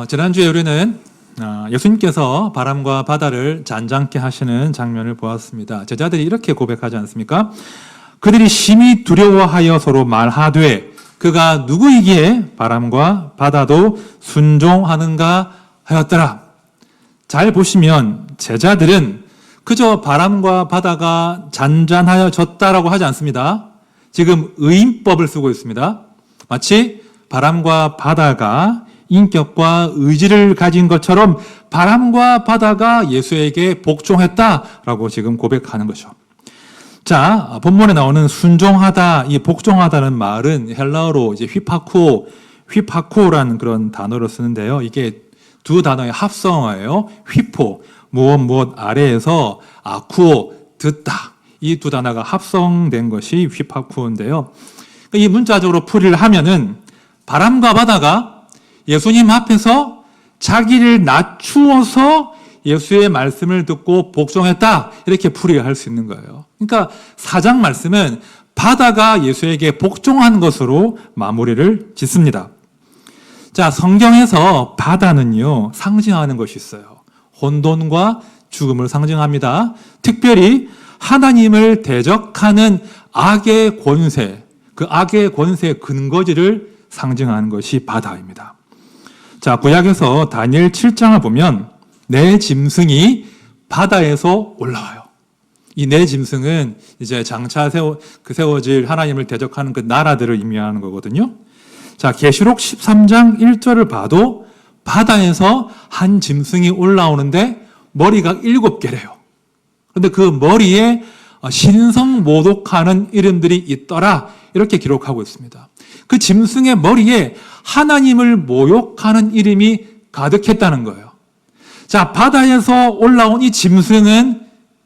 지난주에 우리는 예수님께서 바람과 바다를 잔잔케 하시는 장면을 보았습니다. 제자들이 이렇게 고백하지 않습니까? 그들이 심히 두려워하여 서로 말하되 그가 누구이기에 바람과 바다도 순종하는가 하였더라. 잘 보시면 제자들은 그저 바람과 바다가 잔잔하여졌다라고 하지 않습니다. 지금 의인법을 쓰고 있습니다. 마치 바람과 바다가 인격과 의지를 가진 것처럼 바람과 바다가 예수에게 복종했다라고 지금 고백하는 거죠. 자, 본문에 나오는 순종하다, 이 복종하다는 말은 헬라어로 이제 휘파쿠오라는 그런 단어를 쓰는데요. 이게 두 단어의 합성어예요. 휘포, 무엇 아래에서 쿠오, 듣다. 이 두 단어가 합성된 것이 휘파쿠오인데요. 이 문자적으로 풀이를 하면은 바람과 바다가 예수님 앞에서 자기를 낮추어서 예수의 말씀을 듣고 복종했다. 이렇게 풀이를 할 수 있는 거예요. 그러니까 4장 말씀은 바다가 예수에게 복종한 것으로 마무리를 짓습니다. 자, 성경에서 바다는요, 상징하는 것이 있어요. 혼돈과 죽음을 상징합니다. 특별히 하나님을 대적하는 악의 권세, 그 악의 권세의 근거지를 상징하는 것이 바다입니다. 자, 구약에서 다니엘 7장을 보면 내 짐승이 바다에서 올라와요. 이 내 짐승은 이제 장차 세워질 하나님을 대적하는 그 나라들을 의미하는 거거든요. 자, 계시록 13장 1절을 봐도 바다에서 한 짐승이 올라오는데 머리가 7개래요. 그런데 그 머리에 신성모독하는 이름들이 있더라. 이렇게 기록하고 있습니다. 그 짐승의 머리에 하나님을 모욕하는 이름이 가득했다는 거예요. 자, 바다에서 올라온 이 짐승은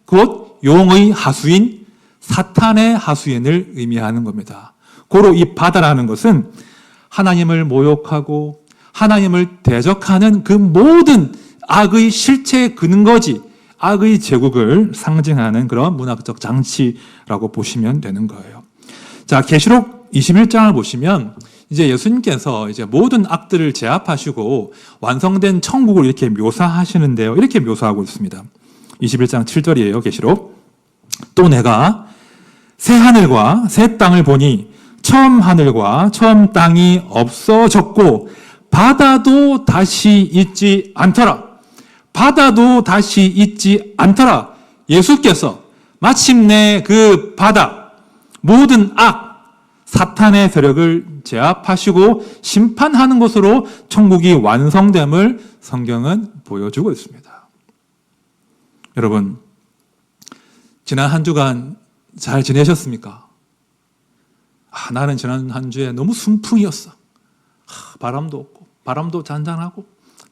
곧 용의 하수인 사탄의 하수인을 의미하는 겁니다. 고로 이 바다라는 것은 하나님을 모욕하고 하나님을 대적하는 그 모든 악의 실체의 근거지, 악의 제국을 상징하는 그런 문학적 장치라고 보시면 되는 거예요. 자, 계시록 21장을 보시면 이제 예수님께서 이제 모든 악들을 제압하시고 완성된 천국을 이렇게 묘사하시는데요. 이렇게 묘사하고 있습니다. 21장 7절이에요. 계시록. 또 내가 새 하늘과 새 땅을 보니 처음 하늘과 처음 땅이 없어졌고 바다도 다시 있지 않더라. 바다도 다시 있지 않더라. 예수께서 마침내 그 바다, 모든 악, 사탄의 세력을 제압하시고 심판하는 것으로 천국이 완성됨을 성경은 보여주고 있습니다. 여러분, 지난 한 주간 잘 지내셨습니까? 나는 지난 한 주에 너무 순풍이었어. 바람도 없고, 바람도 잔잔하고,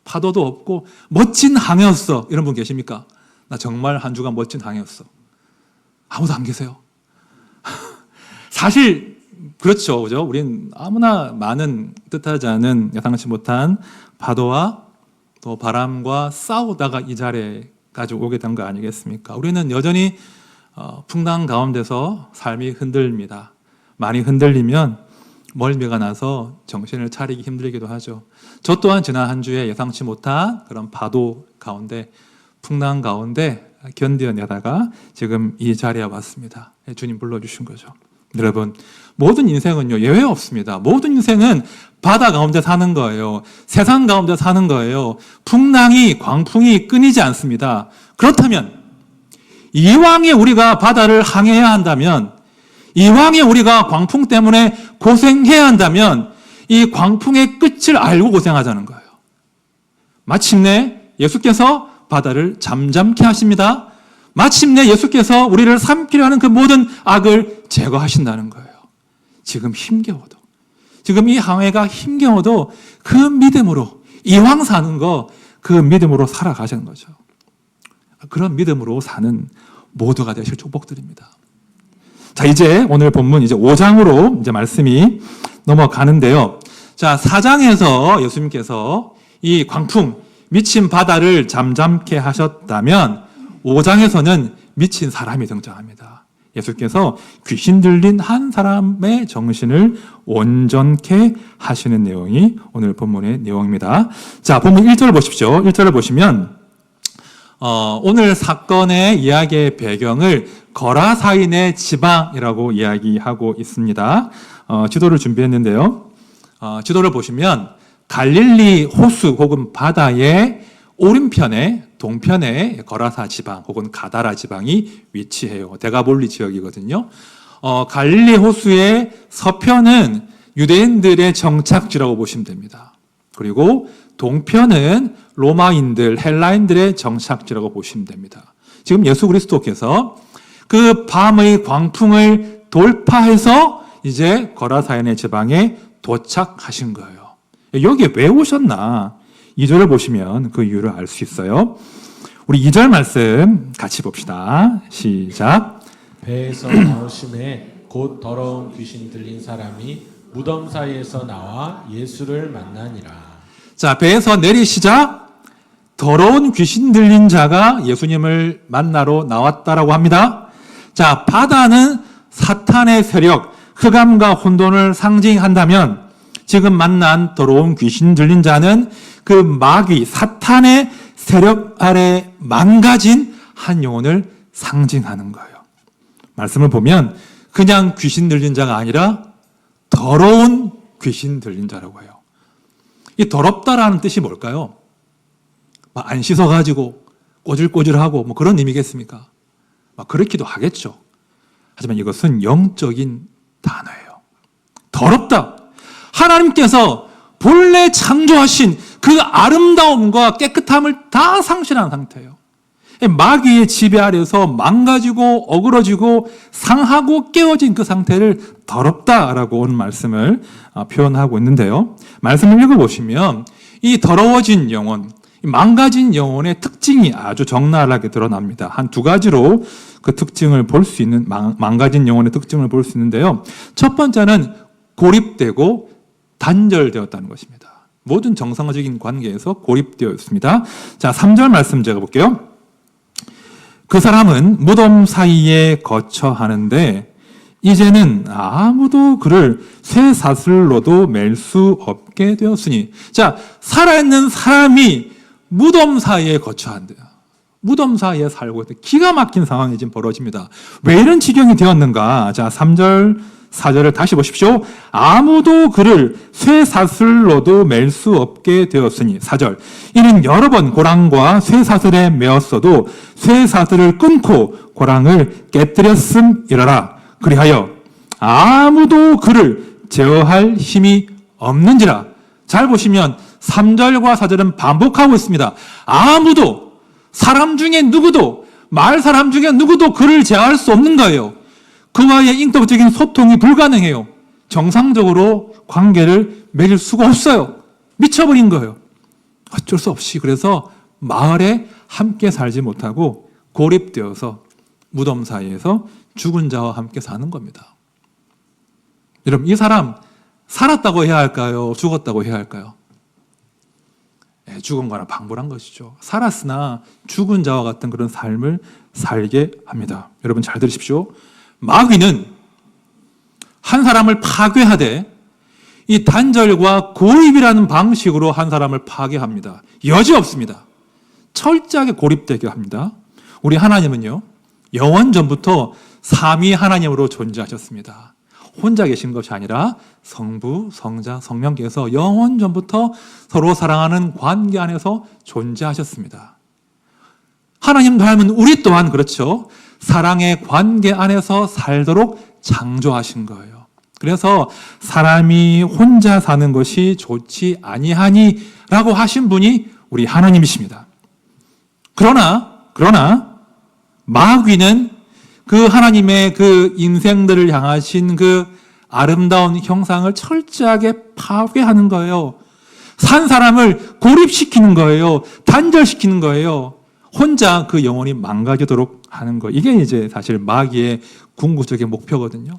파도도 없고, 멋진 항해였어. 이런 분 계십니까? 나 정말 한 주간 멋진 항해였어. 아무도 안 계세요. 사실 그렇죠, 그죠? 우린 아무나 많은 뜻하지 않은 예상치 못한 파도와 또 바람과 싸우다가 이 자리에까지 오게 된 거 아니겠습니까? 우리는 여전히 풍랑 가운데서 삶이 흔들립니다. 많이 흔들리면 멀미가 나서 정신을 차리기 힘들기도 하죠. 저 또한 지난 한 주에 예상치 못한 그런 파도 가운데, 풍랑 가운데 견뎌내다가 지금 이 자리에 왔습니다. 주님 불러주신 거죠. 여러분, 모든 인생은요, 예외 없습니다. 모든 인생은 바다 가운데 사는 거예요. 세상 가운데 사는 거예요. 풍랑이, 광풍이 끊이지 않습니다. 그렇다면, 이왕에 우리가 바다를 항해해야 한다면, 이왕에 우리가 광풍 때문에 고생해야 한다면, 이 광풍의 끝을 알고 고생하자는 거예요. 마침내 예수께서 바다를 잠잠케 하십니다. 마침내 예수께서 우리를 삼키려 하는 그 모든 악을 제거하신다는 거예요. 지금 힘겨워도, 지금 이 항해가 힘겨워도 그 믿음으로, 이왕 사는 거, 그 믿음으로 살아가시는 거죠. 그런 믿음으로 사는 모두가 되실 축복드립니다. 자, 이제 오늘 본문 이제 5장으로 이제 말씀이 넘어가는데요. 자, 4장에서 예수님께서 이 광풍, 미친 바다를 잠잠케 하셨다면 5장에서는 미친 사람이 등장합니다. 예수께서 귀신 들린 한 사람의 정신을 온전케 하시는 내용이 오늘 본문의 내용입니다. 자, 본문 1절을 보십시오. 1절을 보시면 오늘 사건의 이야기의 배경을 거라사인의 지방이라고 이야기하고 있습니다. 지도를 준비했는데요. 지도를 보시면 갈릴리 호수 혹은 바다의 오른편에 동편에 거라사 지방 혹은 가다라 지방이 위치해요. 데가볼리 지역이거든요. 갈릴리 호수의 서편은 유대인들의 정착지라고 보시면 됩니다. 그리고 동편은 로마인들, 헬라인들의 정착지라고 보시면 됩니다. 지금 예수 그리스도께서 그 밤의 광풍을 돌파해서 이제 거라사인의 지방에 도착하신 거예요. 여기에 왜 오셨나? 2절을 보시면 그 이유를 알 수 있어요. 우리 2절 말씀 같이 봅시다. 시작. 배에서 나오심에 곧 더러운 귀신 들린 사람이 무덤 사이에서 나와 예수를 만나니라. 자, 배에서 내리시자 더러운 귀신 들린 자가 예수님을 만나러 나왔다라고 합니다. 자, 바다는 사탄의 세력, 흑암과 혼돈을 상징한다면 지금 만난 더러운 귀신 들린 자는 그 마귀, 사탄의 세력 아래 망가진 한 영혼을 상징하는 거예요. 말씀을 보면 그냥 귀신 들린 자가 아니라 더러운 귀신 들린 자라고 해요. 이 더럽다라는 뜻이 뭘까요? 막 안 씻어가지고 꼬질꼬질하고 뭐 그런 의미겠습니까? 막 그렇기도 하겠죠. 하지만 이것은 영적인 단어예요. 더럽다. 하나님께서 본래 창조하신 그 아름다움과 깨끗함을 다 상실한 상태예요. 마귀의 지배 아래서 망가지고 어그러지고 상하고 깨어진 그 상태를 더럽다라고 오늘 말씀을 표현하고 있는데요. 말씀을 읽어보시면 이 더러워진 영혼, 망가진 영혼의 특징이 아주 적나라하게 드러납니다. 한 두 가지로 그 특징을 볼 수 있는, 망가진 영혼의 특징을 볼 수 있는데요. 첫 번째는 고립되고 단절되었다는 것입니다. 모든 정상적인 관계에서 고립되어 있습니다. 자, 3절 말씀 제가 볼게요. 그 사람은 무덤 사이에 거처 하는데 이제는 아무도 그를 쇠사슬로도 맬 수 없게 되었으니. 자, 살아있는 사람이 무덤 사이에 거처한대요. 무덤 사이에 살고 있대. 기가 막힌 상황이 지금 벌어집니다. 왜 이런 지경이 되었는가? 자, 3절, 4절을 다시 보십시오. 아무도 그를 쇠사슬로도 맬 수 없게 되었으니. 4절. 이는 여러 번 고랑과 쇠사슬에 매었어도 쇠사슬을 끊고 고랑을 깨뜨렸음이라라. 그리하여 아무도 그를 제어할 힘이 없는지라. 잘 보시면 3절과 4절은 반복하고 있습니다. 아무도, 사람 중에 누구도, 말 사람 중에 누구도 그를 제어할 수 없는 거예요. 그와의 인격적인 소통이 불가능해요. 정상적으로 관계를 맺을 수가 없어요. 미쳐버린 거예요. 어쩔 수 없이 그래서 마을에 함께 살지 못하고 고립되어서 무덤 사이에서 죽은 자와 함께 사는 겁니다. 여러분, 이 사람 살았다고 해야 할까요? 죽었다고 해야 할까요? 네, 죽은 거나 방불한 것이죠. 살았으나 죽은 자와 같은 그런 삶을 살게 합니다. 여러분 잘 들으십시오. 마귀는 한 사람을 파괴하되 이 단절과 고입이라는 방식으로 한 사람을 파괴합니다. 여지 없습니다. 철저하게 고립되게 합니다. 우리 하나님은요, 영원 전부터 삼위 하나님으로 존재하셨습니다. 혼자 계신 것이 아니라 성부, 성자, 성령께서 영원 전부터 서로 사랑하는 관계 안에서 존재하셨습니다. 하나님 닮은 우리 또한 그렇죠. 사랑의 관계 안에서 살도록 창조하신 거예요. 그래서 사람이 혼자 사는 것이 좋지 아니하니라고 하신 분이 우리 하나님이십니다. 그러나 마귀는 그 하나님의 그 인생들을 향하신 그 아름다운 형상을 철저하게 파괴하는 거예요. 산 사람을 고립시키는 거예요. 단절시키는 거예요. 혼자 그 영혼이 망가지도록 하는 거. 이게 이제 사실 마귀의 궁극적인 목표거든요.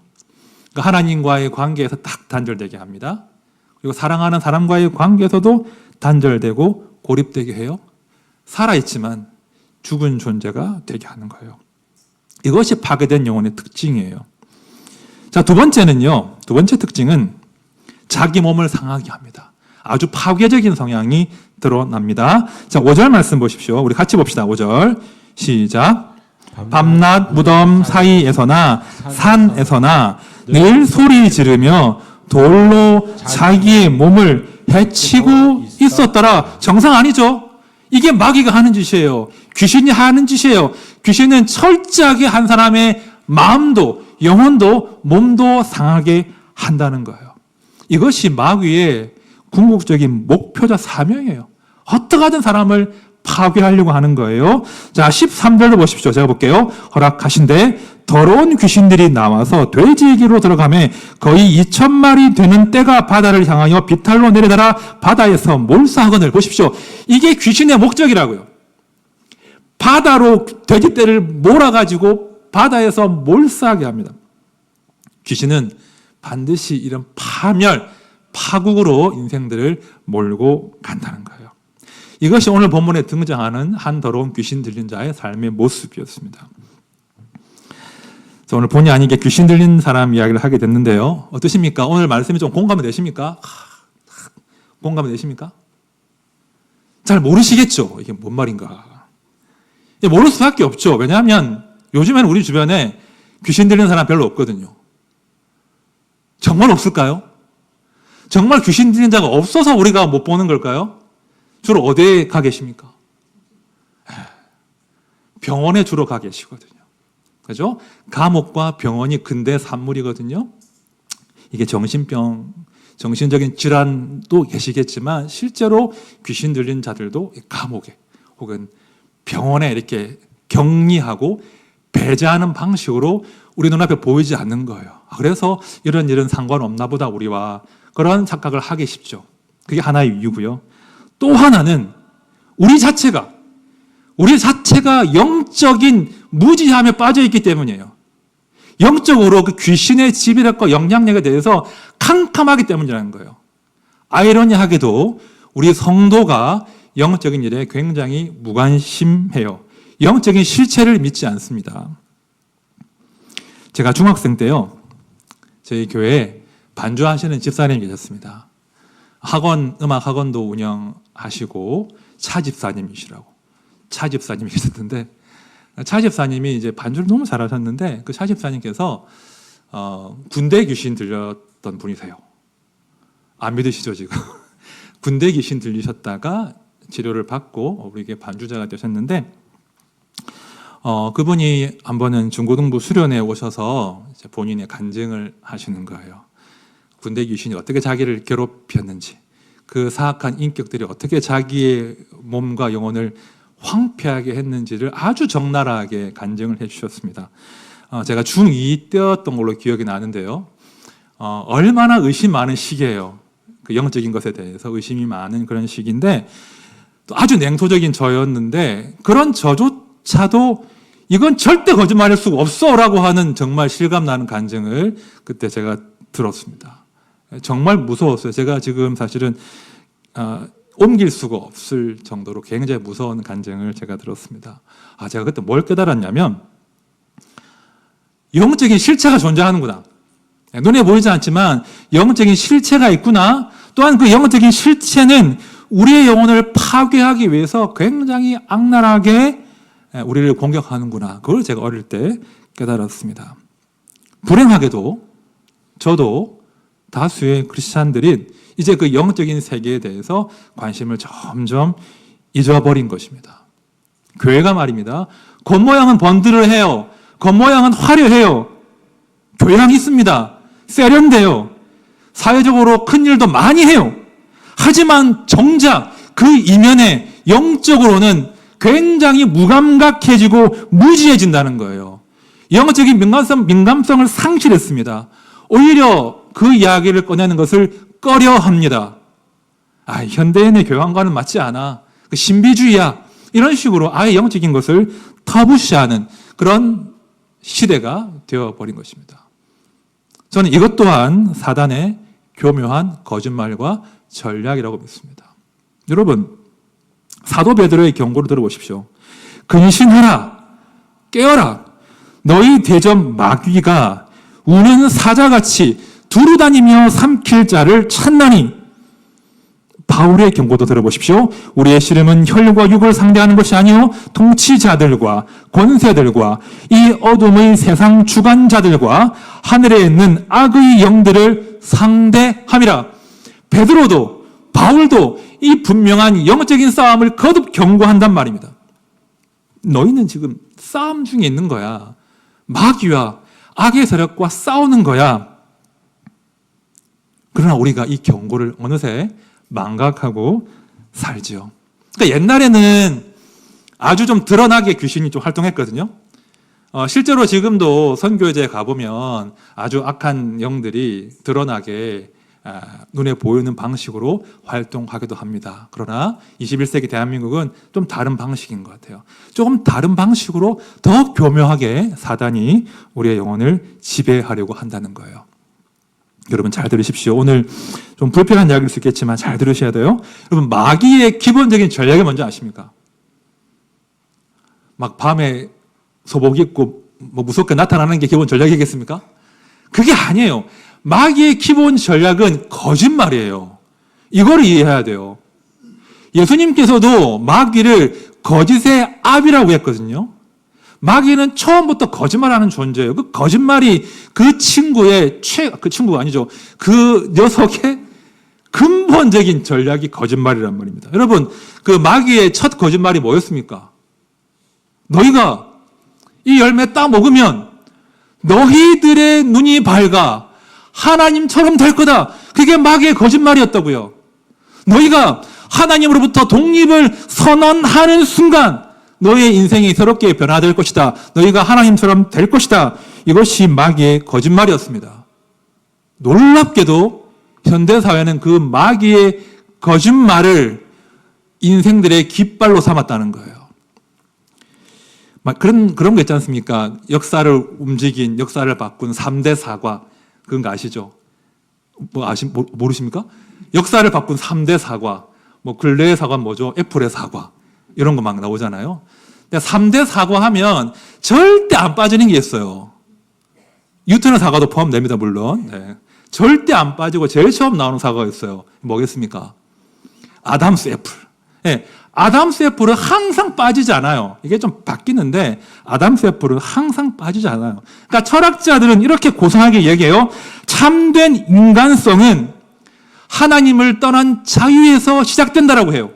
그러니까 하나님과의 관계에서 딱 단절되게 합니다. 그리고 사랑하는 사람과의 관계에서도 단절되고 고립되게 해요. 살아있지만 죽은 존재가 되게 하는 거예요. 이것이 파괴된 영혼의 특징이에요. 자, 두 번째는요. 두 번째 특징은 자기 몸을 상하게 합니다. 아주 파괴적인 성향이 드러납니다. 자, 5절 말씀 보십시오. 우리 같이 봅시다. 5절 시작. 밤낮 무덤 사이에서나 산에서나 늘 소리 지르며 돌로 자기의 몸을 해치고 있었더라. 정상 아니죠? 이게 마귀가 하는 짓이에요. 귀신이 하는 짓이에요. 귀신은 철저하게 한 사람의 마음도 영혼도 몸도 상하게 한다는 거예요. 이것이 마귀의 궁극적인 목표자 사명이에요. 어떻게 하든 사람을 파괴하려고 하는 거예요. 자, 13절도 보십시오. 제가 볼게요. 허락하신대 더러운 귀신들이 나와서 돼지에게로 들어가매 거의 2,000마리 되는 떼가 바다를 향하여 비탈로 내려달아 바다에서 몰사하거늘. 보십시오. 이게 귀신의 목적이라고요. 바다로 돼지떼를 몰아가지고 바다에서 몰사하게 합니다. 귀신은 반드시 이런 파멸, 파국으로 인생들을 몰고 간다는 거예요. 이것이 오늘 본문에 등장하는 한 더러운 귀신 들린 자의 삶의 모습이었습니다. 오늘 본의 아니게 귀신 들린 사람 이야기를 하게 됐는데요. 어떠십니까? 오늘 말씀이 좀 공감이 되십니까? 공감이 되십니까? 잘 모르시겠죠? 이게 뭔 말인가? 모를 수밖에 없죠. 왜냐하면 요즘에는 우리 주변에 귀신 들린 사람 별로 없거든요. 정말 없을까요? 정말 귀신 들린 자가 없어서 우리가 못 보는 걸까요? 주로 어디에 가 계십니까? 병원에 주로 가 계시거든요. 그죠? 감옥과 병원이 근대 산물이거든요. 이게 정신병, 정신적인 질환도 계시겠지만 실제로 귀신 들린 자들도 감옥에 혹은 병원에 이렇게 격리하고 배제하는 방식으로 우리 눈앞에 보이지 않는 거예요. 그래서 이런 일은 상관없나 보다 우리와 그런 착각을 하기 쉽죠. 그게 하나의 이유고요. 또 하나는 우리 자체가 영적인 무지함에 빠져 있기 때문이에요. 영적으로 그 귀신의 지배력과 영향력에 대해서 캄캄하기 때문이라는 거예요. 아이러니하게도 우리 성도가 영적인 일에 굉장히 무관심해요. 영적인 실체를 믿지 않습니다. 제가 중학생 때요, 저희 교회에 반주하시는 집사님이 계셨습니다. 음악 학원도 운영하시고 차집사님이시라고. 차집사님이 계셨는데, 차집사님이 이제 반주를 너무 잘하셨는데, 그 차집사님께서 군대 귀신 들렸던 분이세요. 안 믿으시죠, 지금? 군대 귀신 들리셨다가 치료를 받고 우리에게 반주자가 되셨는데, 그분이 한 번은 중고등부 수련회에 오셔서 이제 본인의 간증을 하시는 거예요. 군대 귀신이 어떻게 자기를 괴롭혔는지, 그 사악한 인격들이 어떻게 자기의 몸과 영혼을 황폐하게 했는지를 아주 적나라하게 간증을 해주셨습니다. 제가 중2 때였던 걸로 기억이 나는데요. 얼마나 의심 많은 시기예요. 그 영적인 것에 대해서 의심이 많은 그런 시기인데, 또 아주 냉소적인 저였는데 그런 저조차도 이건 절대 거짓말할 수가 없어라고 하는 정말 실감나는 간증을 그때 제가 들었습니다. 정말 무서웠어요. 제가 지금 사실은 옮길 수가 없을 정도로 굉장히 무서운 간증을 제가 들었습니다. 제가 그때 뭘 깨달았냐면 영적인 실체가 존재하는구나. 눈에 보이지 않지만 영적인 실체가 있구나. 또한 그 영적인 실체는 우리의 영혼을 파괴하기 위해서 굉장히 악랄하게 우리를 공격하는구나. 그걸 제가 어릴 때 깨달았습니다. 불행하게도 저도 다수의 크리스찬들이 이제 그 영적인 세계에 대해서 관심을 점점 잊어버린 것입니다. 교회가 말입니다. 겉모양은 번들을 해요. 겉모양은 화려해요. 교양이 있습니다. 세련돼요. 사회적으로 큰 일도 많이 해요. 하지만 정작 그 이면에 영적으로는 굉장히 무감각해지고 무지해진다는 거예요. 영적인 민감성을 상실했습니다. 오히려 그 이야기를 꺼내는 것을 꺼려합니다. 현대인의 교양과는 맞지 않아. 그 신비주의야. 이런 식으로 아예 영적인 것을 터부시하는 그런 시대가 되어버린 것입니다. 저는 이것 또한 사단의 교묘한 거짓말과 전략이라고 믿습니다. 여러분, 사도 베드로의 경고를 들어보십시오. 근신하라, 깨어라. 너희 대적 마귀가 우는 사자같이 두루다니며 삼킬 자를 찾나니. 바울의 경고도 들어보십시오. 우리의 씨름은 혈과 육을 상대하는 것이 아니요 통치자들과 권세들과 이 어둠의 세상 주관자들과 하늘에 있는 악의 영들을 상대함이라. 베드로도 바울도 이 분명한 영적인 싸움을 거듭 경고한단 말입니다. 너희는 지금 싸움 중에 있는 거야. 마귀와 악의 세력과 싸우는 거야. 그러나 우리가 이 경고를 어느새 망각하고 살지요. 그러니까 옛날에는 아주 좀 드러나게 귀신이 좀 활동했거든요. 실제로 지금도 선교제에 가보면 아주 악한 영들이 드러나게 눈에 보이는 방식으로 활동하기도 합니다. 그러나 21세기 대한민국은 좀 다른 방식인 것 같아요. 조금 다른 방식으로 더 교묘하게 사단이 우리의 영혼을 지배하려고 한다는 거예요. 여러분 잘 들으십시오. 오늘 좀 불편한 이야기일 수 있겠지만 잘 들으셔야 돼요. 여러분 마귀의 기본적인 전략이 뭔지 아십니까? 막 밤에 소복 입고 뭐 무섭게 나타나는 게 기본 전략이겠습니까? 그게 아니에요. 마귀의 기본 전략은 거짓말이에요. 이걸 이해해야 돼요. 예수님께서도 마귀를 거짓의 압이라고 했거든요. 마귀는 처음부터 거짓말하는 존재예요. 그 거짓말이 그 친구가 아니죠. 그 녀석의 근본적인 전략이 거짓말이란 말입니다. 여러분, 그 마귀의 첫 거짓말이 뭐였습니까? 너희가 이 열매 따 먹으면 너희들의 눈이 밝아 하나님처럼 될 거다. 그게 마귀의 거짓말이었다고요. 너희가 하나님으로부터 독립을 선언하는 순간 너희의 인생이 새롭게 변화될 것이다. 너희가 하나님처럼 될 것이다. 이것이 마귀의 거짓말이었습니다. 놀랍게도 현대사회는 그 마귀의 거짓말을 인생들의 깃발로 삼았다는 거예요. 그런 거 있지 않습니까? 역사를 움직인, 역사를 바꾼 3대 사과. 그런 거 아시죠? 모르십니까? 역사를 바꾼 3대 사과. 근래의 사과는 뭐죠? 애플의 사과. 이런 거 막 나오잖아요. 3대 사과 하면 절대 안 빠지는 게 있어요. 뉴턴의 사과도 포함됩니다, 물론. 네. 절대 안 빠지고 제일 처음 나오는 사과가 있어요. 뭐겠습니까? 아담스 애플. 네. 아담스 애플은 항상 빠지지 않아요. 이게 좀 바뀌는데 아담스 애플은 항상 빠지지 않아요. 그러니까 철학자들은 이렇게 고상하게 얘기해요. 참된 인간성은 하나님을 떠난 자유에서 시작된다라고 해요.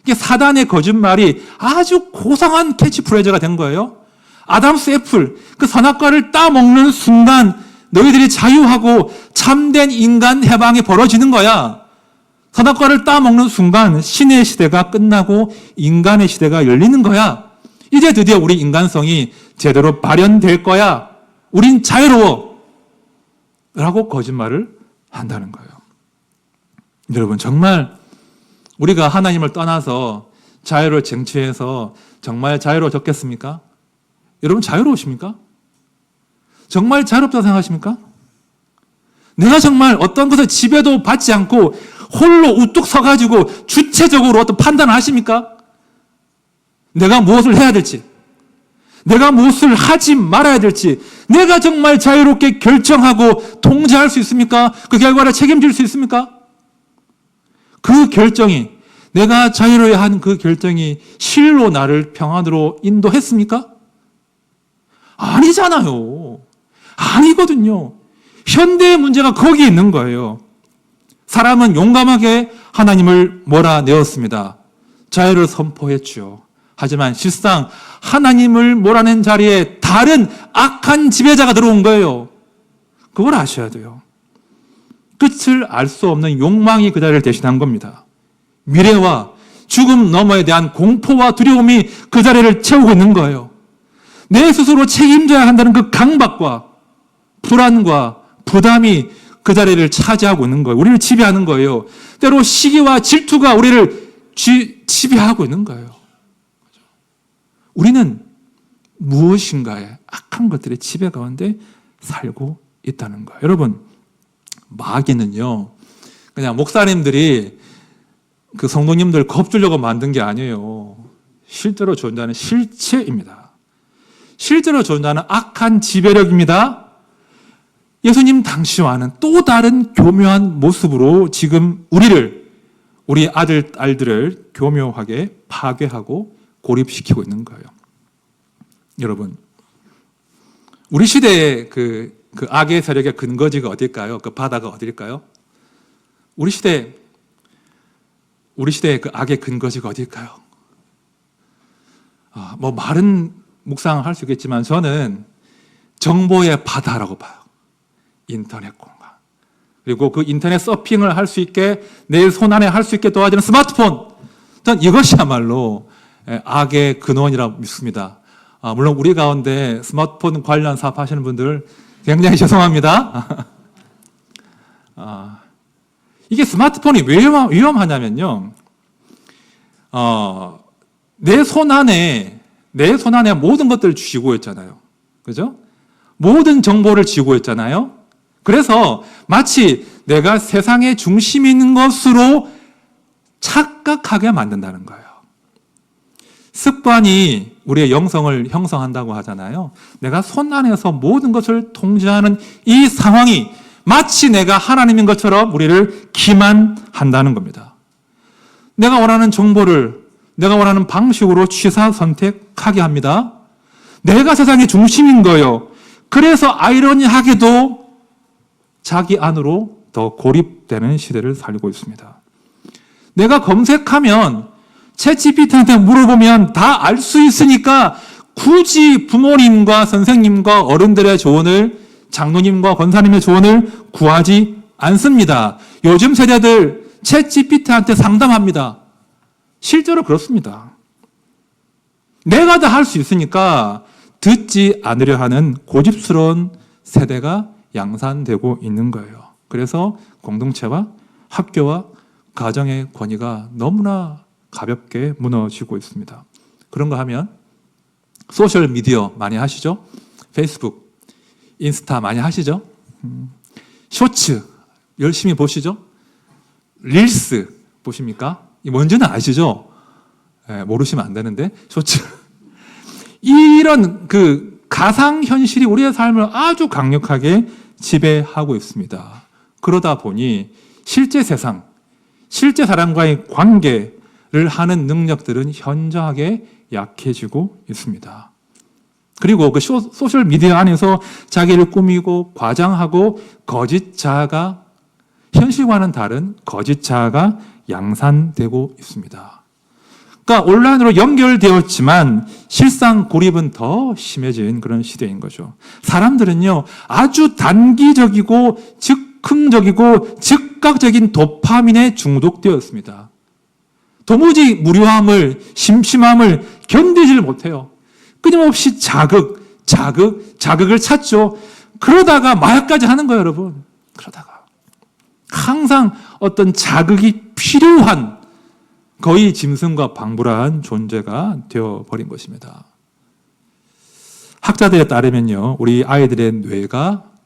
이게 사단의 거짓말이 아주 고상한 캐치프레이즈가 된 거예요. 아담스 애플, 그 선악과를 따먹는 순간 너희들이 자유하고 참된 인간 해방이 벌어지는 거야. 선악과를 따먹는 순간 신의 시대가 끝나고 인간의 시대가 열리는 거야. 이제 드디어 우리 인간성이 제대로 발현될 거야. 우린 자유로워. 라고 거짓말을 한다는 거예요. 여러분 정말 우리가 하나님을 떠나서 자유를 쟁취해서 정말 자유로워졌겠습니까? 여러분 자유로우십니까? 정말 자유롭다고 생각하십니까? 내가 정말 어떤 것을 지배도 받지 않고 홀로 우뚝 서가지고 주체적으로 어떤 판단을 하십니까? 내가 무엇을 해야 될지, 내가 무엇을 하지 말아야 될지, 내가 정말 자유롭게 결정하고 통제할 수 있습니까? 그 결과를 책임질 수 있습니까? 그 결정이, 내가 자유로워야 하는 그 결정이 실로 나를 평안으로 인도했습니까? 아니잖아요. 아니거든요. 현대의 문제가 거기에 있는 거예요. 사람은 용감하게 하나님을 몰아내었습니다. 자유를 선포했죠. 하지만 실상 하나님을 몰아낸 자리에 다른 악한 지배자가 들어온 거예요. 그걸 아셔야 돼요. 끝을 알 수 없는 욕망이 그 자리를 대신한 겁니다. 미래와 죽음 너머에 대한 공포와 두려움이 그 자리를 채우고 있는 거예요. 내 스스로 책임져야 한다는 그 강박과 불안과 부담이 그 자리를 차지하고 있는 거예요. 우리를 지배하는 거예요. 때로 시기와 질투가 우리를 지배하고 있는 거예요. 우리는 무엇인가에 악한 것들의 지배 가운데 살고 있다는 거예요. 여러분, 마귀는요, 그냥 목사님들이 그 성도님들 겁주려고 만든 게 아니에요. 실제로 존재하는 실체입니다. 실제로 존재하는 악한 지배력입니다. 예수님 당시와는 또 다른 교묘한 모습으로 지금 우리 아들, 딸들을 교묘하게 파괴하고 고립시키고 있는 거예요. 여러분, 우리 시대의 그 악의 세력의 근거지가 어딜까요? 그 바다가 어딜까요? 우리 시대의 그 악의 근거지가 어딜까요? 뭐 말은 묵상할 수 있겠지만 저는 정보의 바다라고 봐요. 인터넷 공간. 그리고 그 인터넷 서핑을 할 수 있게 내 손 안에 할 수 있게 도와주는 스마트폰. 전 이것이야말로 악의 근원이라고 믿습니다. 물론 우리 가운데 스마트폰 관련 사업 하시는 분들 굉장히 죄송합니다. 이게 스마트폰이 왜 위험하냐면요. 내 손 안에 모든 것들을 쥐고 있잖아요. 그죠? 모든 정보를 쥐고 있잖아요. 그래서 마치 내가 세상의 중심이 있는 것으로 착각하게 만든다는 거예요. 습관이 우리의 영성을 형성한다고 하잖아요. 내가 손 안에서 모든 것을 통제하는 이 상황이 마치 내가 하나님인 것처럼 우리를 기만한다는 겁니다. 내가 원하는 정보를 내가 원하는 방식으로 취사 선택하게 합니다. 내가 세상의 중심인 거예요. 그래서 아이러니하게도 자기 안으로 더 고립되는 시대를 살고 있습니다. 내가 검색하면 챗GPT한테 물어보면 다 알 수 있으니까 굳이 부모님과 선생님과 어른들의 조언을, 장로님과 권사님의 조언을 구하지 않습니다. 요즘 세대들 챗GPT한테 상담합니다. 실제로 그렇습니다. 내가 다 할 수 있으니까 듣지 않으려 하는 고집스러운 세대가 양산되고 있는 거예요. 그래서 공동체와 학교와 가정의 권위가 너무나 가볍게 무너지고 있습니다. 그런 거 하면 소셜 미디어 많이 하시죠? 페이스북, 인스타 많이 하시죠? 쇼츠 열심히 보시죠? 릴스 보십니까? 이 뭔지는 아시죠? 모르시면 안 되는데 쇼츠 이런 그 가상현실이 우리의 삶을 아주 강력하게 지배하고 있습니다. 그러다 보니 실제 세상, 실제 사람과의 관계를 하는 능력들은 현저하게 약해지고 있습니다. 그리고 그 소셜 미디어 안에서 자기를 꾸미고 과장하고 거짓 자아가, 현실과는 다른 거짓 자아가 양산되고 있습니다. 그러니까 온라인으로 연결되었지만 실상 고립은 더 심해진 그런 시대인 거죠. 사람들은요, 아주 단기적이고 즉흥적이고 즉각적인 도파민에 중독되었습니다. 도무지 무료함을, 심심함을 견디질 못해요. 끊임없이 자극을 찾죠. 그러다가 마약까지 하는 거예요, 여러분. 그러다가. 항상 어떤 자극이 필요한 거의 짐승과 방불한 존재가 되어버린 것입니다. 학자들에 따르면요, 우리 아이들의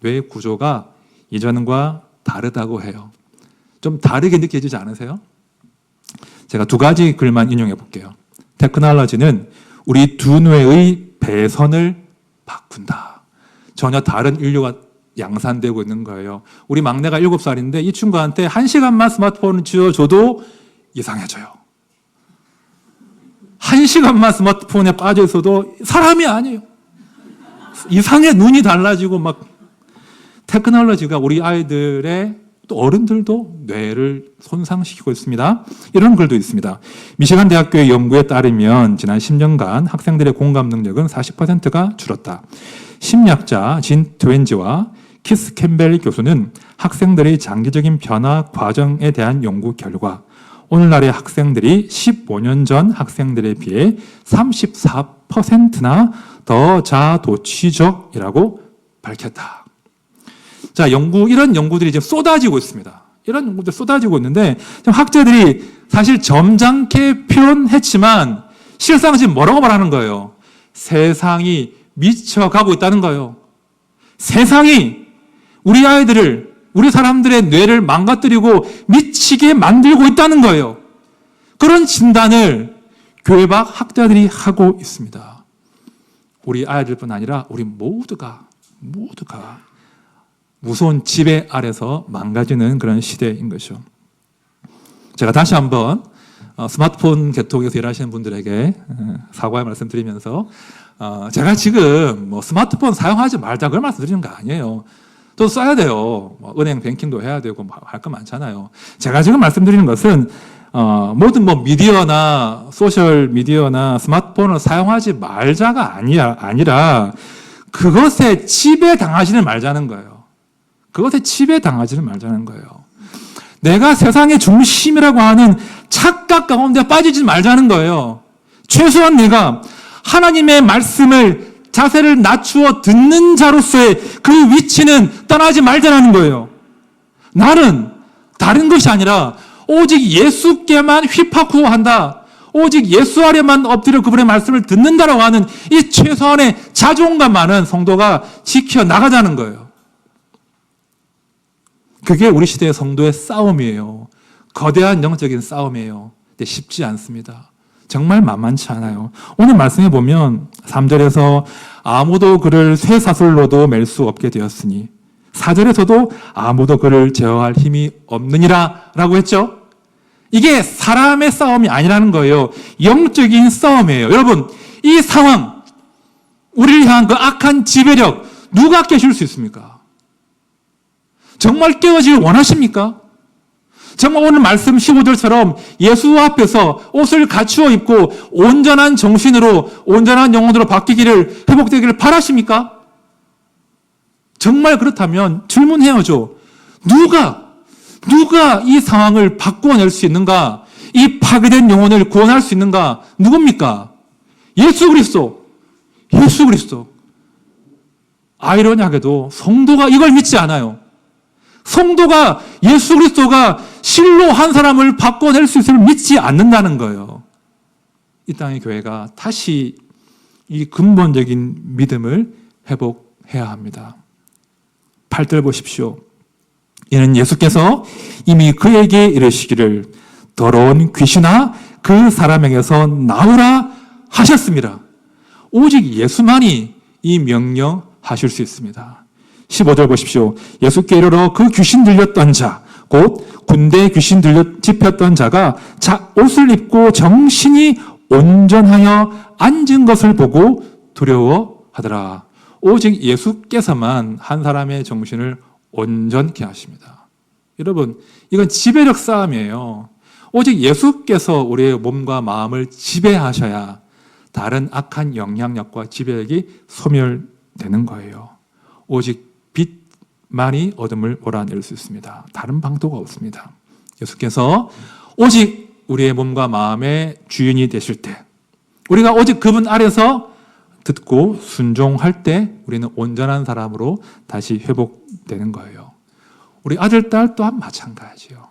뇌 구조가 이전과 다르다고 해요. 좀 다르게 느껴지지 않으세요? 제가 두 가지 글만 인용해 볼게요. 테크놀로지는 우리 두 뇌의 배선을 바꾼다. 전혀 다른 인류가 양산되고 있는 거예요. 우리 막내가 7살인데 이 친구한테 1시간만 스마트폰을 쥐어줘도 이상해져요. 1시간만 스마트폰에 빠져 있어도 사람이 아니에요. 이상해. 눈이 달라지고 막. 테크놀로지가 우리 아이들의 또 어른들도 뇌를 손상시키고 있습니다. 이런 글도 있습니다. 미시간 대학교의 연구에 따르면 지난 10년간 학생들의 공감 능력은 40%가 줄었다. 심리학자 진 트웬지와 키스 캠벨 교수는 학생들의 장기적인 변화 과정에 대한 연구 결과 오늘날의 학생들이 15년 전 학생들에 비해 34%나 더 자아도취적이라고 밝혔다. 자, 이런 연구들이 지금 쏟아지고 있습니다. 이런 연구들이 쏟아지고 있는데, 학자들이 사실 점잖게 표현했지만, 실상 지금 뭐라고 말하는 거예요? 세상이 미쳐가고 있다는 거예요. 세상이 우리 아이들을, 우리 사람들의 뇌를 망가뜨리고 미치게 만들고 있다는 거예요. 그런 진단을 교회 밖 학자들이 하고 있습니다. 우리 아이들뿐 아니라 우리 모두가 무서운 지배 아래서 망가지는 그런 시대인 것이죠. 제가 다시 한번 스마트폰 계통에서 일하시는 분들에게 사과의 말씀 드리면서 제가 지금 뭐 스마트폰 사용하지 말자 그런 말씀 드리는 거 아니에요. 또 써야 돼요. 뭐 은행 뱅킹도 해야 되고 할 거 많잖아요. 제가 지금 말씀드리는 것은 모든 뭐 미디어나 소셜 미디어나 스마트폰을 사용하지 말자가 아니라 그것에 지배당하지는 말자는 거예요. 그것에 지배당하지는 말자는 거예요. 내가 세상의 중심이라고 하는 착각 가운데 빠지지 말자는 거예요. 최소한 내가 하나님의 말씀을 자세를 낮추어 듣는 자로서의 그 위치는 떠나지 말자는 거예요. 나는 다른 것이 아니라 오직 예수께만 휘파후한다. 오직 예수 아래만 엎드려 그분의 말씀을 듣는다라고 하는 이 최소한의 자존감만은 성도가 지켜나가자는 거예요. 그게 우리 시대의 성도의 싸움이에요. 거대한 영적인 싸움이에요. 근데 쉽지 않습니다. 정말 만만치 않아요. 오늘 말씀해 보면 3절에서 아무도 그를 쇠사슬로도 맬 수 없게 되었으니 4절에서도 아무도 그를 제어할 힘이 없느니라 라고 했죠. 이게 사람의 싸움이 아니라는 거예요. 영적인 싸움이에요. 여러분, 이 상황, 우리를 향한 그 악한 지배력 누가 깨실 수 있습니까? 정말 깨어지길 원하십니까? 정말 오늘 말씀 15절처럼 예수 앞에서 옷을 갖추어 입고 온전한 정신으로 온전한 영혼으로 바뀌기를 회복되기를 바라십니까? 정말 그렇다면 질문해야죠. 누가 이 상황을 바꾸어낼 수 있는가? 이 파괴된 영혼을 구원할 수 있는가? 누굽니까? 예수 그리스도. 아이러니하게도 성도가 이걸 믿지 않아요. 성도가 예수 그리스도가 실로 한 사람을 바꿔낼 수 있음을 믿지 않는다는 거예요. 이 땅의 교회가 다시 이 근본적인 믿음을 회복해야 합니다. 8절 보십시오. 이는 예수께서 이미 그에게 이르시기를 더러운 귀신아 그 사람에게서 나오라 하셨습니다. 오직 예수만이 이 명령하실 수 있습니다. 15절 보십시오. 예수께 이르러 그 귀신 들렸던 자, 곧 군대에 귀신 집혔던 자가 옷을 입고 정신이 온전하여 앉은 것을 보고 두려워하더라. 오직 예수께서만 한 사람의 정신을 온전케 하십니다. 여러분, 이건 지배력 싸움이에요. 오직 예수께서 우리의 몸과 마음을 지배하셔야 다른 악한 영향력과 지배력이 소멸되는 거예요. 오직 빛만이 어둠을 몰아낼 수 있습니다. 다른 방도가 없습니다. 예수께서 오직 우리의 몸과 마음의 주인이 되실 때, 우리가 오직 그분 아래서 듣고 순종할 때 우리는 온전한 사람으로 다시 회복되는 거예요. 우리 아들, 딸 또한 마찬가지요.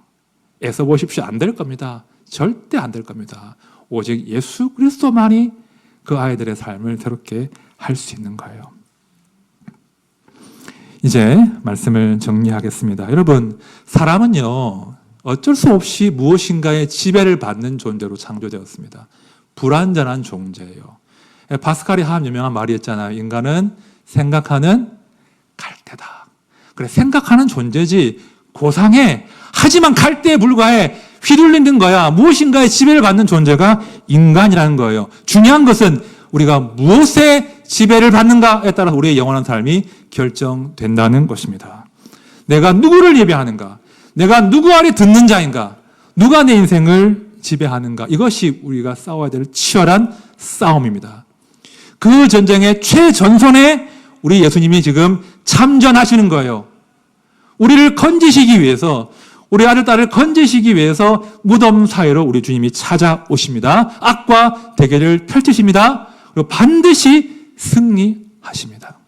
애써 보십시오. 안 될 겁니다. 절대 안 될 겁니다. 오직 예수 그리스도만이 그 아이들의 삶을 새롭게 할 수 있는 거예요. 이제 말씀을 정리하겠습니다. 여러분, 사람은요, 어쩔 수 없이 무엇인가의 지배를 받는 존재로 창조되었습니다. 불완전한 존재예요. 파스칼이 한 유명한 말이 있잖아요. 인간은 생각하는 갈대다. 그래, 생각하는 존재지 고상해. 하지만 갈대에 불과해. 휘둘리는 거야. 무엇인가의 지배를 받는 존재가 인간이라는 거예요. 중요한 것은 우리가 무엇에 지배를 받는가에 따라서 우리의 영원한 삶이 결정된다는 것입니다. 내가 누구를 예배하는가? 내가 누구 아래 듣는 자인가? 누가 내 인생을 지배하는가? 이것이 우리가 싸워야 될 치열한 싸움입니다. 그 전쟁의 최전선에 우리 예수님이 지금 참전하시는 거예요. 우리를 건지시기 위해서, 우리 아들, 딸을 건지시기 위해서 무덤 사이로 우리 주님이 찾아오십니다. 악과 대결을 펼치십니다. 그리고 반드시 승리하십니다.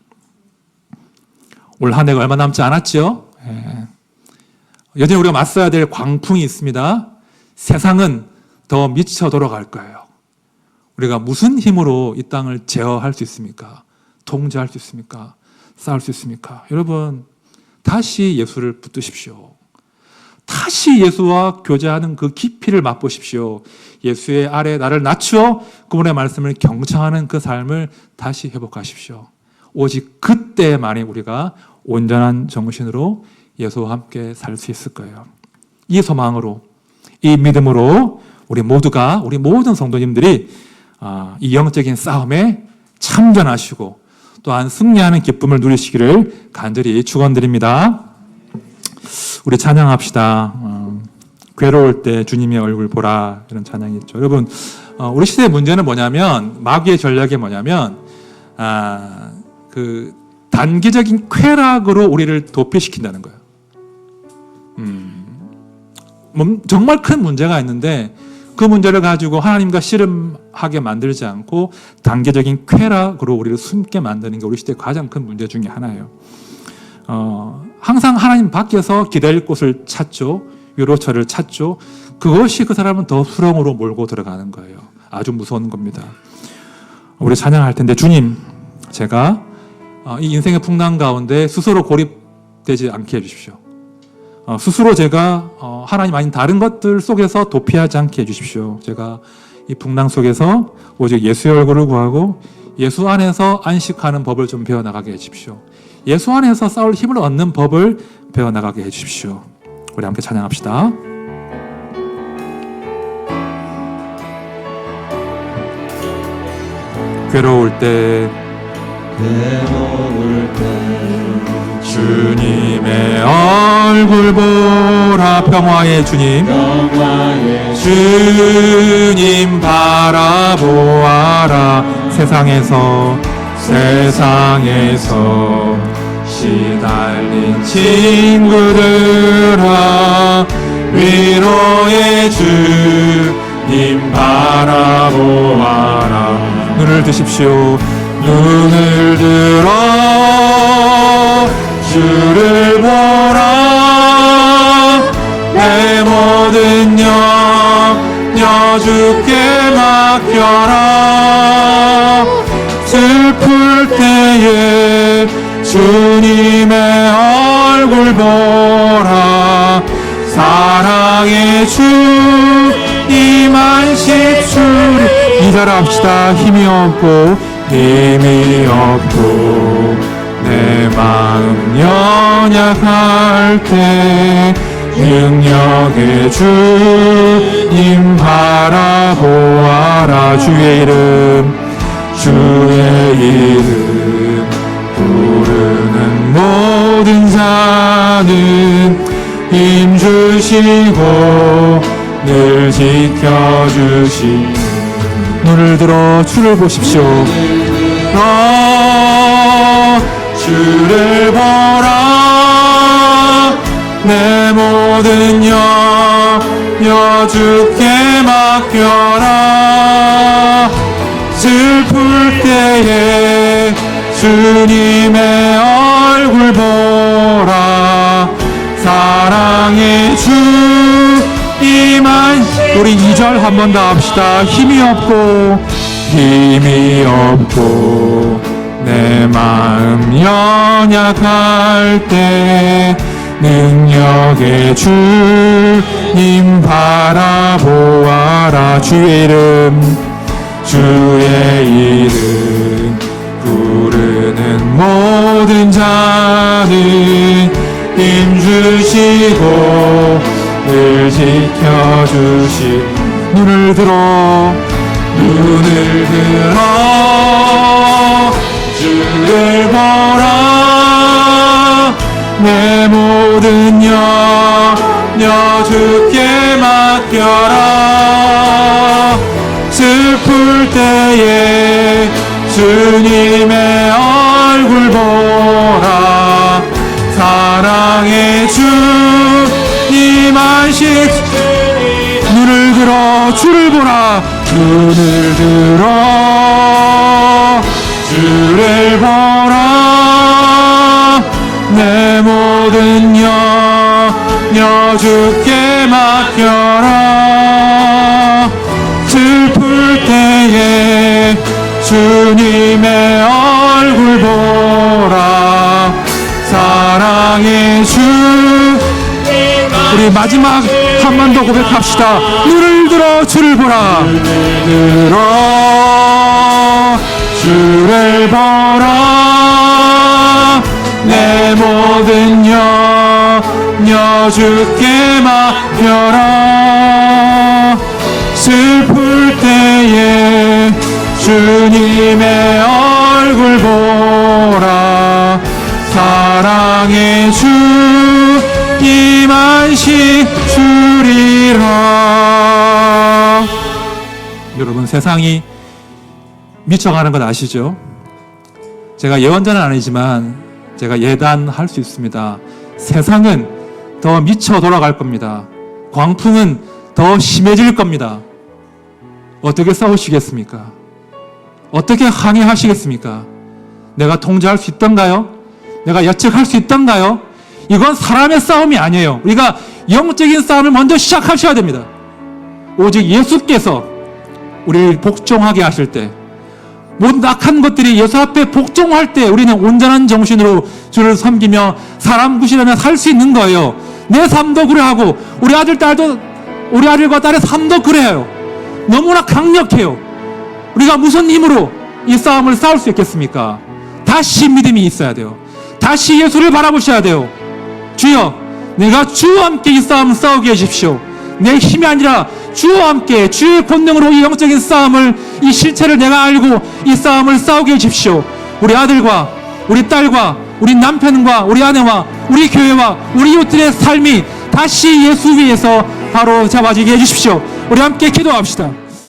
올 한 해가 얼마 남지 않았죠? 여전히 우리가 맞서야 될 광풍이 있습니다. 세상은 더 미쳐 돌아갈 거예요. 우리가 무슨 힘으로 이 땅을 제어할 수 있습니까? 통제할 수 있습니까? 싸울 수 있습니까? 여러분, 다시 예수를 붙드십시오. 다시 예수와 교제하는 그 깊이를 맛보십시오. 예수의 아래 나를 낮추어 그분의 말씀을 경청하는 그 삶을 다시 회복하십시오. 오직 그때만이 우리가 온전한 정신으로 예수와 함께 살 수 있을 거예요. 이 소망으로, 이 믿음으로 우리 모두가, 우리 모든 성도님들이 이 영적인 싸움에 참전하시고 또한 승리하는 기쁨을 누리시기를 간절히 축원드립니다. 우리 찬양합시다. 괴로울 때 주님의 얼굴 보라, 이런 찬양이 있죠. 여러분, 우리 시대의 문제는 뭐냐면, 마귀의 전략이 뭐냐면, 그 단기적인 쾌락으로 우리를 도피시킨다는 거예요. 정말 큰 문제가 있는데 그 문제를 가지고 하나님과 씨름하게 만들지 않고 단기적인 쾌락으로 우리를 숨게 만드는 게 우리 시대의 가장 큰 문제 중에 하나예요. 항상 하나님 밖에서 기다릴 곳을 찾죠. 유로처를 찾죠. 그것이 그 사람은 더 수렁으로 몰고 들어가는 거예요. 아주 무서운 겁니다. 우리 찬양할 텐데, 주님, 제가 이 인생의 풍랑 가운데 스스로 고립되지 않게 해주십시오. 스스로 제가 하나님 아닌 다른 것들 속에서 도피하지 않게 해주십시오. 제가 이 풍랑 속에서 오직 예수의 얼굴을 구하고 예수 안에서 안식하는 법을 좀 배워나가게 해주십시오. 예수 안에서 싸울 힘을 얻는 법을 배워나가게 해주십시오. 우리 함께 찬양합시다. 괴로울 때 주님의 얼굴 보라. 평화의 주님, 주님 바라보아라. 세상에서 시달린 친구들아, 위로의 주님 바라보아라. 눈을 드십시오. 눈을 들어 주를 보라. 내 모든 염려 주께 맡겨라. 슬플 때에 주님의 얼굴 보라. 사랑의 주 임하실 주를 이자랍시다. 힘이 없고 내 마음 연약할 때 능력의 주님 바라보아라. 주의 이름 부르는 모든 자는 힘 주시고 늘 지켜주시. 눈을 들어 주를 보십시오. 주를 보라. 내 모든 염려 주께 맡겨라. 슬플 때에 주님의 얼굴 보라. 사랑의 주 임하신. 우리 2절 한 번 더 합시다. 힘이 없고 내 마음 연약할 때 능력의 주님 바라보아라. 주의 이름 부르는 모든 자는 힘 주시고 늘 지켜주시. 눈을 들어 주를 보라. 내 모든 염려 주께 맡겨라. 슬플 때에 주님의 얼굴 보라. 사랑의 주 임하실. 눈을 들어 주를 보라. 눈을 들어 주를 보라. 내 모든 염려 주께 맡겨라. 슬플 때에 주님의 얼굴 보라. 사랑의 주. 우리 우리 마지막 한 번 더 고백합시다. 눈을 들어 주를 보라. 눈을 들어 주를 보라. 내 모든 염려 주께 맡겨라. 슬플 때에 주님의 얼굴 보라. 사랑의 주 임하시 주리라. 여러분, 세상이 미쳐가는 것 아시죠? 제가 예언자는 아니지만 제가 예단할 수 있습니다. 세상은 더 미쳐 돌아갈 겁니다. 광풍은 더 심해질 겁니다. 어떻게 싸우시겠습니까? 어떻게 항해하시겠습니까? 내가 통제할 수 있던가요? 내가 예측할 수 있던가요? 이건 사람의 싸움이 아니에요. 우리가 영적인 싸움을 먼저 시작하셔야 됩니다. 오직 예수께서 우리를 복종하게 하실 때, 모든 악한 것들이 예수 앞에 복종할 때 우리는 온전한 정신으로 주를 섬기며 사람 구실하며 살 수 있는 거예요. 내 삶도 그래하고 우리 아들과 딸의 삶도 그래요. 너무나 강력해요. 우리가 무슨 힘으로 이 싸움을 싸울 수 있겠습니까? 다시 믿음이 있어야 돼요. 다시 예수를 바라보셔야 돼요. 주여, 내가 주와 함께 이 싸움을 싸우게 해주십시오. 내 힘이 아니라 주와 함께 주의 권능으로 이 영적인 싸움을, 이 실체를 내가 알고 이 싸움을 싸우게 해주십시오. 우리 아들과 우리 딸과 우리 남편과 우리 아내와 우리 교회와 우리 이웃들의 삶이 다시 예수 위에서 바로 잡아지게 해주십시오. 우리 함께 기도합시다.